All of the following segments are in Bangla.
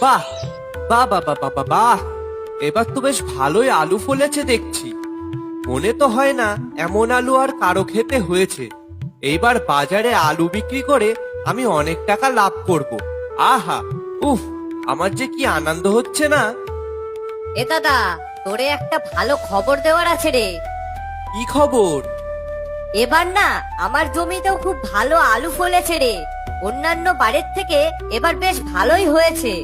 বাহ বাহ বাহ বাহ বাহ বাহ বাহ! এবার তো বেশ ভালোই আলু ফলেছে দেখছি। মনে তো হয় না এমন আলু আর কারো খেতে হয়েছে। এইবার বাজারে আলু বিক্রি করে আমি অনেক টাকা লাভ করব। আহা, উফ, আমার যে কি আনন্দ হচ্ছে না। এ দাদা, তোরে একটা ভালো খবর দেওয়ার আছে রে। কি খবর? এবার না আমার জমিতেও খুব ভালো আলু ফলেছে রে। অন্যান্য বাড়ির থেকে এবার বেশ ভালোই হয়েছে।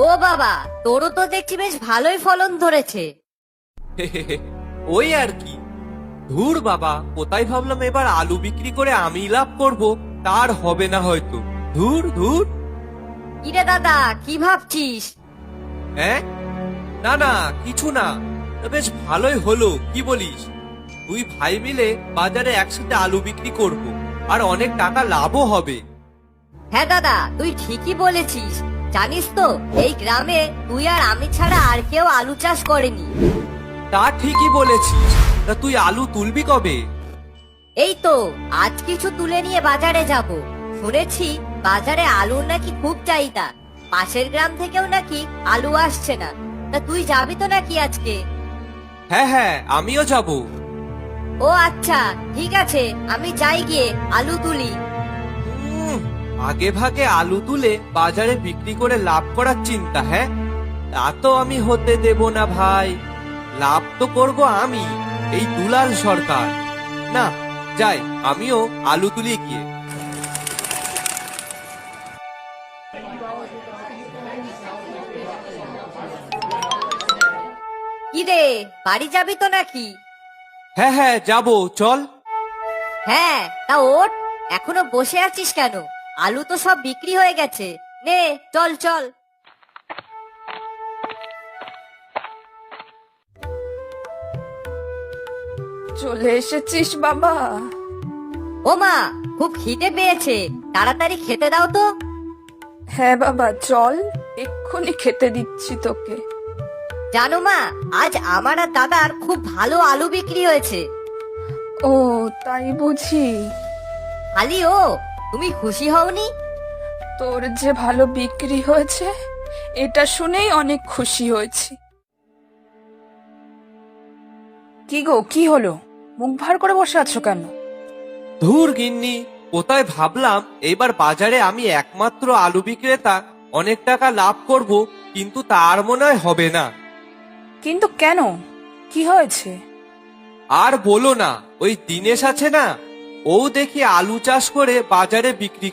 ও বাবা, তোরও তো দেখছি বেশ ভালোই ফলন ধরেছে। ওই আর কি। ধুর বাবা, কোথায় ভাবলাম এবার আলু বিক্রি করে আমি লাভ করব, তার হবে না হয়তো। ধুর ধুর। কিরে দাদা, কি ভাবছিস? হ্যাঁ, না না, কিছু না। তা বেশ ভালোই হলো, কি বলিস? দুই ভাই মিলে বাজারে একসাথে আলু বিক্রি করব, আর অনেক টাকা লাভও হবে। হ্যাঁ দাদা, তুই ঠিকই বলেছিস। জানিস তো, এই গ্রামে তুই আর আমি ছাড়া আর কেউ আলু চাষ করেনি। তা ঠিকই বলেছিস। তা তুই আলু তুলবি কবে? এই তো আজ কিছু তুলে নিয়ে বাজারে যাব। শুনেছি বাজারে আলুর নাকি খুব চাহিদা। পাশের গ্রাম থেকেও নাকি আলু আসছে না। তা তুই যাবি তো নাকি আজকে? হ্যাঁ হ্যাঁ, আমিও যাব। ও আচ্ছা, ঠিক আছে, আমি যাই গিয়ে আলু তুলি। আগে ভাগে আলু তুলে বাজারে বিক্রি করে লাভ করার চিন্তা? হ্যাঁ, তা তো আমি হতে দেব না ভাই। লাভ তো করব আমি, এই দুলাল সরকার। না, যাই, আমিও আলু তুলি গিয়ে। কি রে, বাড়ি যাবি তো নাকি? হ্যাঁ হ্যাঁ, যাবো, চল। হ্যাঁ, তা ওঠ। এখনো বসে আছিস কেন? আলু তো সব বিক্রি হয়ে গেছে। নে, চল চল। চলে এসেছিস বাবা? ও মা, খুব খিদে পেয়েছে, তাড়াতাড়ি খেতে দাও তো। হ্যাঁ বাবা, চল, এক্ষুনি খেতে দিচ্ছি তোকে। জানো মা, আজ আমার আর দাদার খুব ভালো আলু বিক্রি হয়েছে। ও, তাই বুঝি? খালি ও, তুমি খুশি হওনি? তোর যে ভালো বিক্রি হয়েছে এটা শুনেই অনেক খুশি হয়েছি। কি গো, কি হলো? মুখ ভার করে বসে আছো কেন? ধুর গিন্নি, কোথায় ভাবলাম এইবার বাজারে আমি একমাত্র আলু বিক্রেতা, অনেক টাকা লাভ করব, কিন্তু তার মনে হয় হবে না। কিন্তু কেন, কি হয়েছে? আর বলো না, ওই দিনেশ আছে না, ও দেখি আলু চাষ করে বাজারে বিক্রি